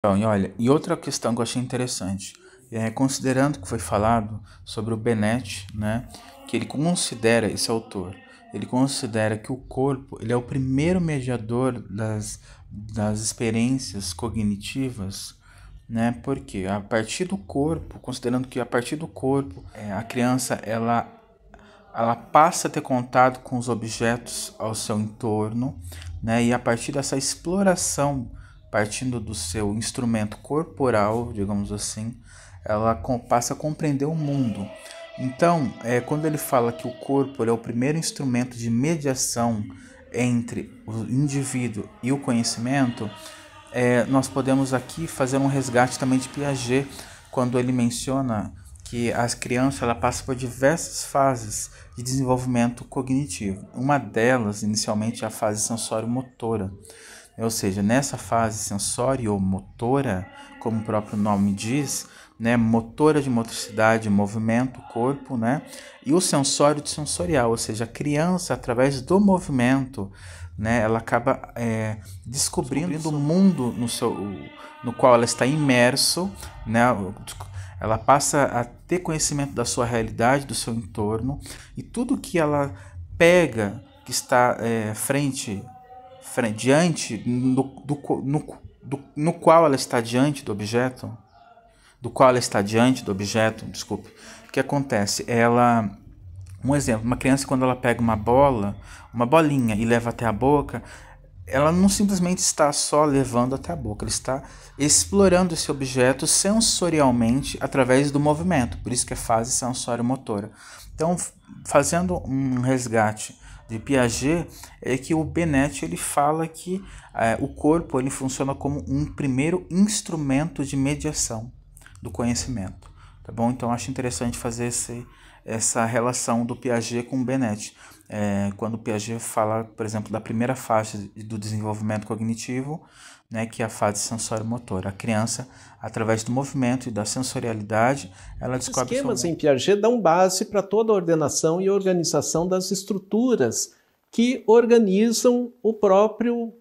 Então, e olha, e outra questão que eu achei interessante, considerando que foi falado sobre o Bennett, né, que ele considera, esse autor, ele considera que o corpo ele é o primeiro mediador das experiências cognitivas, né, porque a partir do corpo, considerando que a partir do corpo, a criança ela passa a ter contato com os objetos ao seu entorno, né? E a partir dessa exploração, partindo do seu instrumento corporal, digamos assim, ela passa a compreender o mundo. Então, quando ele fala que o corpo é o primeiro instrumento de mediação entre o indivíduo e o conhecimento, nós podemos aqui fazer um resgate também de Piaget, quando ele menciona que as crianças ela passa por diversas fases de desenvolvimento cognitivo. Uma delas, inicialmente, é a fase sensório-motora. Ou seja, nessa fase sensório-motora, como o próprio nome diz, né, motora de motricidade, movimento, corpo, né, e o sensório de sensorial, ou seja, a criança, através do movimento, né, ela acaba descobrindo o mundo no qual ela está imerso, né, ela passa a ter conhecimento da sua realidade, do seu entorno, e tudo que ela pega, que está diante, no qual ela está diante do objeto, desculpe, o que acontece? Um exemplo, uma criança quando ela pega uma bolinha e leva até a boca, ela não simplesmente está só levando até a boca, ela está explorando esse objeto sensorialmente através do movimento, por isso que é fase sensório-motora. Então, fazendo um resgate de Piaget, é que o Bennett ele fala que o corpo ele funciona como um primeiro instrumento de mediação do conhecimento, tá bom? Então, acho interessante fazer essa relação do Piaget com o Bennett. Quando o Piaget fala, por exemplo, da primeira fase do desenvolvimento cognitivo, né, que é a fase sensório-motora. A criança, através do movimento e da sensorialidade, ela descobre... Os esquemas em Piaget dão base para toda a ordenação e organização das estruturas que organizam o próprio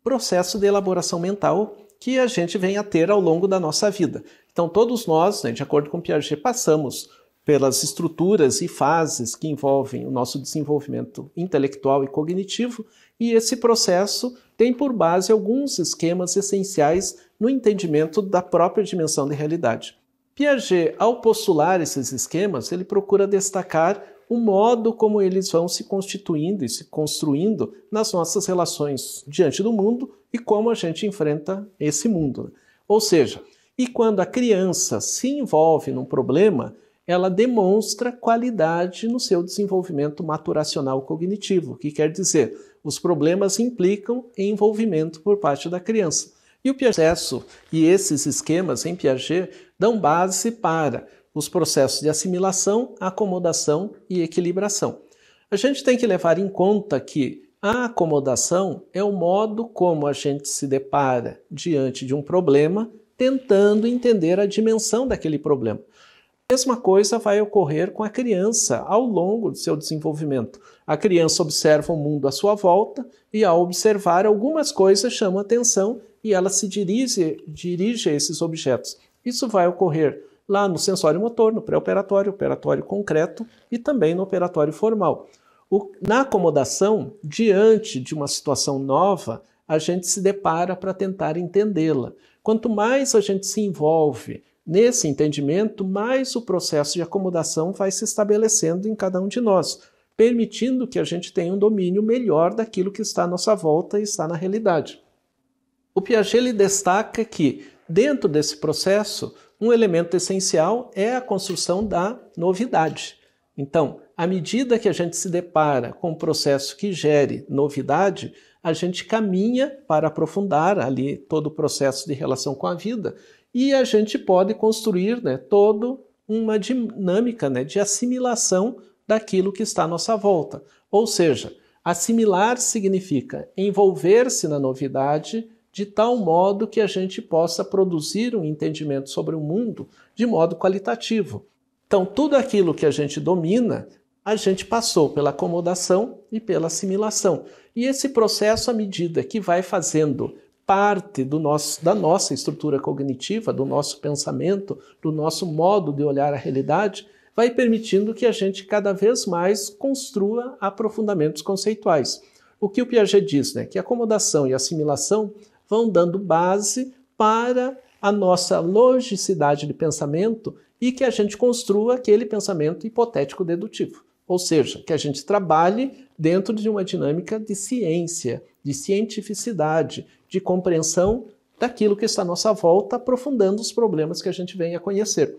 processo de elaboração mental que a gente vem a ter ao longo da nossa vida. Então, todos nós, né, de acordo com Piaget, passamos pelas estruturas e fases que envolvem o nosso desenvolvimento intelectual e cognitivo, e esse processo tem por base alguns esquemas essenciais no entendimento da própria dimensão de realidade. Piaget, ao postular esses esquemas, ele procura destacar o modo como eles vão se constituindo e se construindo nas nossas relações diante do mundo e como a gente enfrenta esse mundo. Ou seja, e quando a criança se envolve num problema, ela demonstra qualidade no seu desenvolvimento maturacional cognitivo, que quer dizer, os problemas implicam envolvimento por parte da criança. E o processo e esses esquemas em Piaget dão base para os processos de assimilação, acomodação e equilibração. A gente tem que levar em conta que a acomodação é o modo como a gente se depara diante de um problema, tentando entender a dimensão daquele problema. A mesma coisa vai ocorrer com a criança ao longo do seu desenvolvimento. A criança observa o mundo à sua volta e, ao observar algumas coisas, chama atenção e ela se dirige a esses objetos. Isso vai ocorrer lá no sensório motor, no pré-operatório, operatório concreto e também no operatório formal. Na acomodação, diante de uma situação nova, a gente se depara para tentar entendê-la. Quanto mais a gente se envolve nesse entendimento, mais o processo de acomodação vai se estabelecendo em cada um de nós, permitindo que a gente tenha um domínio melhor daquilo que está à nossa volta e está na realidade. O Piaget ele destaca que, dentro desse processo, um elemento essencial é a construção da novidade. Então, à medida que a gente se depara com um processo que gere novidade, a gente caminha para aprofundar ali todo o processo de relação com a vida e a gente pode construir, né, toda uma dinâmica, né, de assimilação daquilo que está à nossa volta. Ou seja, assimilar significa envolver-se na novidade de tal modo que a gente possa produzir um entendimento sobre o mundo de modo qualitativo. Então, tudo aquilo que a gente domina, a gente passou pela acomodação e pela assimilação. E esse processo, à medida que vai fazendo parte da nossa estrutura cognitiva, do nosso pensamento, do nosso modo de olhar a realidade, vai permitindo que a gente cada vez mais construa aprofundamentos conceituais. O que o Piaget diz, né? Que acomodação e assimilação vão dando base para a nossa logicidade de pensamento e que a gente construa aquele pensamento hipotético dedutivo. Ou seja, que a gente trabalhe dentro de uma dinâmica de ciência, de cientificidade, de compreensão daquilo que está à nossa volta, aprofundando os problemas que a gente vem a conhecer.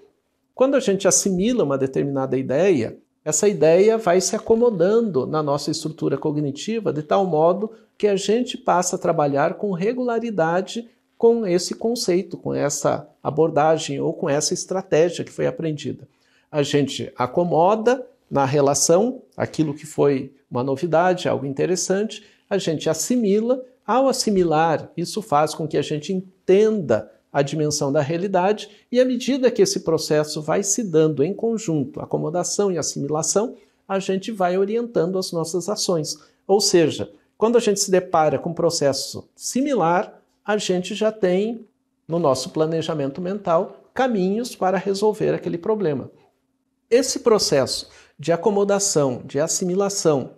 Quando a gente assimila uma determinada ideia, essa ideia vai se acomodando na nossa estrutura cognitiva de tal modo que a gente passa a trabalhar com regularidade com esse conceito, com essa abordagem ou com essa estratégia que foi aprendida. A gente acomoda na relação aquilo que foi uma novidade, algo interessante, a gente assimila. Ao assimilar, isso faz com que a gente entenda a dimensão da realidade e à medida que esse processo vai se dando em conjunto, acomodação e assimilação, a gente vai orientando as nossas ações. Ou seja, quando a gente se depara com um processo similar, a gente já tem, no nosso planejamento mental, caminhos para resolver aquele problema. Esse processo de acomodação, de assimilação,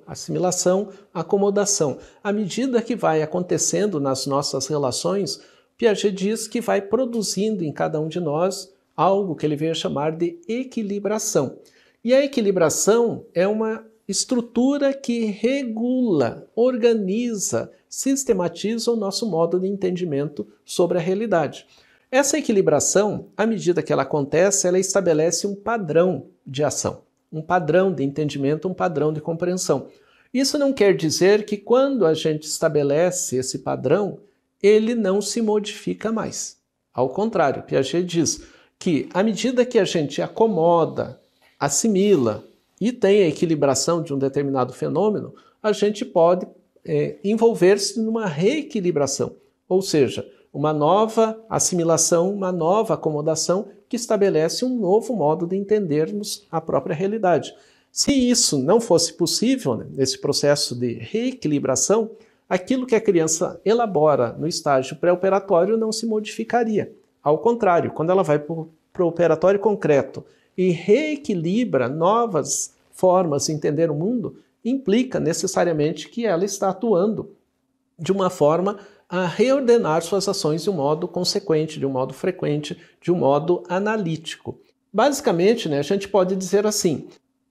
acomodação, à medida que vai acontecendo nas nossas relações, Piaget diz que vai produzindo em cada um de nós algo que ele veio a chamar de equilibração. E a equilibração é uma estrutura que regula, organiza, sistematiza o nosso modo de entendimento sobre a realidade. Essa equilibração, à medida que ela acontece, ela estabelece um padrão de ação, um padrão de entendimento, um padrão de compreensão. Isso não quer dizer que quando a gente estabelece esse padrão, ele não se modifica mais. Ao contrário, Piaget diz que à medida que a gente acomoda, assimila e tem a equilibração de um determinado fenômeno, a gente pode envolver-se numa reequilibração, ou seja, uma nova assimilação, uma nova acomodação que estabelece um novo modo de entendermos a própria realidade. Se isso não fosse possível, né, nesse processo de reequilibração, aquilo que a criança elabora no estágio pré-operatório não se modificaria. Ao contrário, quando ela vai para o operatório concreto e reequilibra novas formas de entender o mundo, implica necessariamente que ela está atuando de uma forma a reordenar suas ações de um modo consequente, de um modo frequente, de um modo analítico. Basicamente, né, a gente pode dizer assim,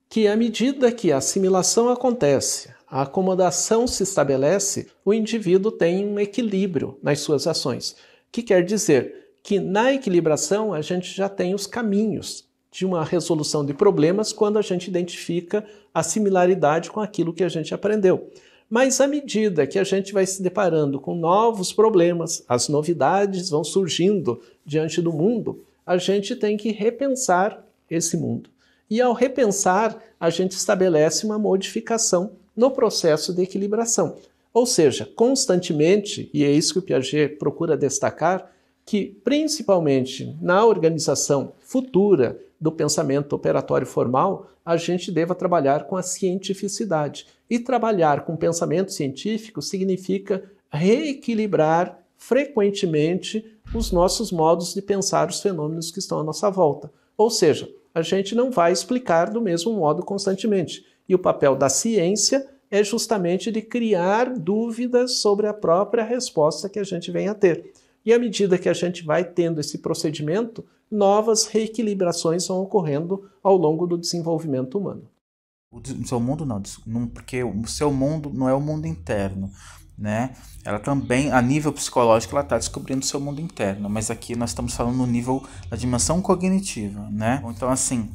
que à medida que a assimilação acontece, a acomodação se estabelece, o indivíduo tem um equilíbrio nas suas ações. Que quer dizer que na equilibração a gente já tem os caminhos de uma resolução de problemas quando a gente identifica a similaridade com aquilo que a gente aprendeu. Mas à medida que a gente vai se deparando com novos problemas, as novidades vão surgindo diante do mundo, a gente tem que repensar esse mundo. E ao repensar, a gente estabelece uma modificação no processo de equilibração. Ou seja, constantemente, e é isso que o Piaget procura destacar, que principalmente na organização futura do pensamento operatório formal, a gente deva trabalhar com a cientificidade. E trabalhar com pensamento científico significa reequilibrar frequentemente os nossos modos de pensar os fenômenos que estão à nossa volta. Ou seja, a gente não vai explicar do mesmo modo constantemente. E o papel da ciência é justamente de criar dúvidas sobre a própria resposta que a gente vem a ter. E à medida que a gente vai tendo esse procedimento, novas reequilibrações vão ocorrendo ao longo do desenvolvimento humano. O seu mundo não, porque o seu mundo não é o mundo interno, né? Ela também, a nível psicológico, ela está descobrindo o seu mundo interno, mas aqui nós estamos falando no nível da dimensão cognitiva, né? Então, assim,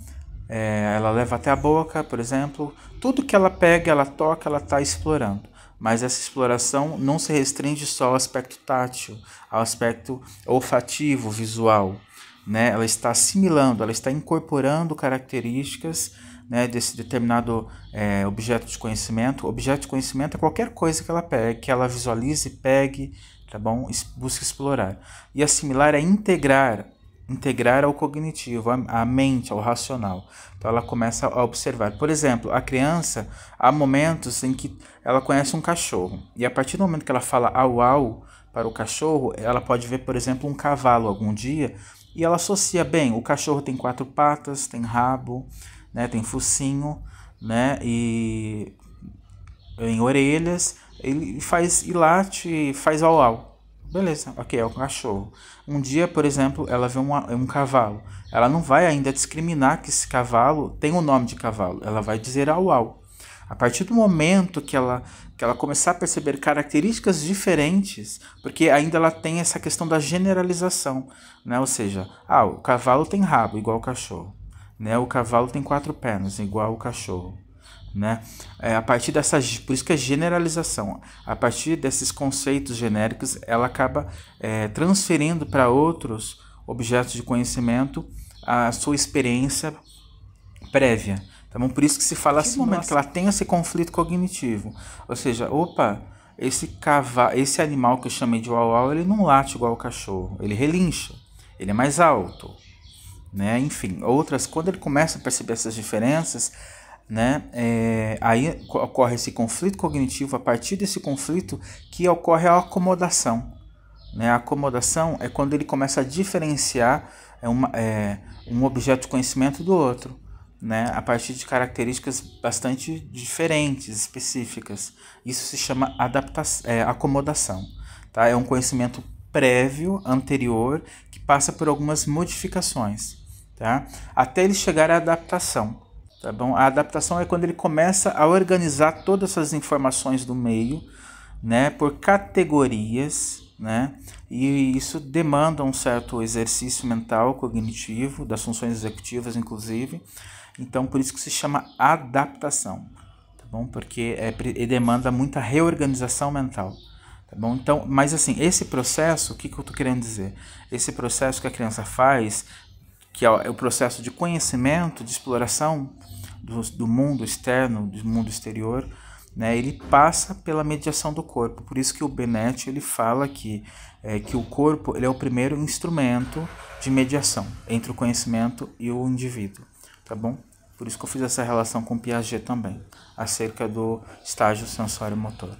ela leva até a boca, por exemplo, tudo que ela pega, ela toca, ela está explorando. Mas essa exploração não se restringe só ao aspecto tátil, ao aspecto olfativo, visual, né? Ela está assimilando, ela está incorporando características, né, desse determinado objeto de conhecimento. Objeto de conhecimento é qualquer coisa que ela pegue, que ela visualize, pegue, tá bom? Busque explorar. E assimilar é integrar ao cognitivo, à mente, ao racional. Então ela começa a observar. Por exemplo, a criança, há momentos em que ela conhece um cachorro. E a partir do momento que ela fala au au para o cachorro, ela pode ver, por exemplo, um cavalo algum dia, e ela associa bem, o cachorro tem 4 patas, tem rabo, né, tem focinho, né, e em orelhas, ele faz e late, faz au-au. Beleza, ok, é o cachorro. Um dia, por exemplo, ela vê um cavalo. Ela não vai ainda discriminar que esse cavalo tem o nome de cavalo. Ela vai dizer au-au. A partir do momento que ela começar a perceber características diferentes, porque ainda ela tem essa questão da generalização, né? Ou seja, o cavalo tem rabo, igual o cachorro. Né? O cavalo tem 4 pernas, igual o cachorro. Né? A partir por isso que é generalização. A partir desses conceitos genéricos, ela acaba transferindo para outros objetos de conhecimento a sua experiência prévia. Então, por isso que se fala assim, no momento que ela tem esse conflito cognitivo, ou seja, opa, esse animal que eu chamei de uau-uau, ele não late igual o cachorro, ele relincha, ele é mais alto, né? Enfim, quando ele começa a perceber essas diferenças, né, aí ocorre esse conflito cognitivo. A partir desse conflito que ocorre a acomodação, né? A acomodação é quando ele começa a diferenciar um objeto de conhecimento do outro, né, a partir de características bastante diferentes, específicas. Isso se chama acomodação. Tá? É um conhecimento prévio, anterior, que passa por algumas modificações, tá? Até ele chegar à adaptação. Tá bom? A adaptação é quando ele começa a organizar todas essas informações do meio, né, por categorias, né, e isso demanda um certo exercício mental, cognitivo, das funções executivas, inclusive. Então, por isso que se chama adaptação, tá bom? Porque ele demanda muita reorganização mental, tá bom? Então, mas assim, esse processo, o que eu estou querendo dizer? Esse processo que a criança faz, que é o processo de conhecimento, de exploração do mundo externo, do mundo exterior, né, ele passa pela mediação do corpo. Por isso que o Bennett ele fala que o corpo ele é o primeiro instrumento de mediação entre o conhecimento e o indivíduo. Tá bom? Por isso que eu fiz essa relação com Piaget também, acerca do estágio sensório-motor.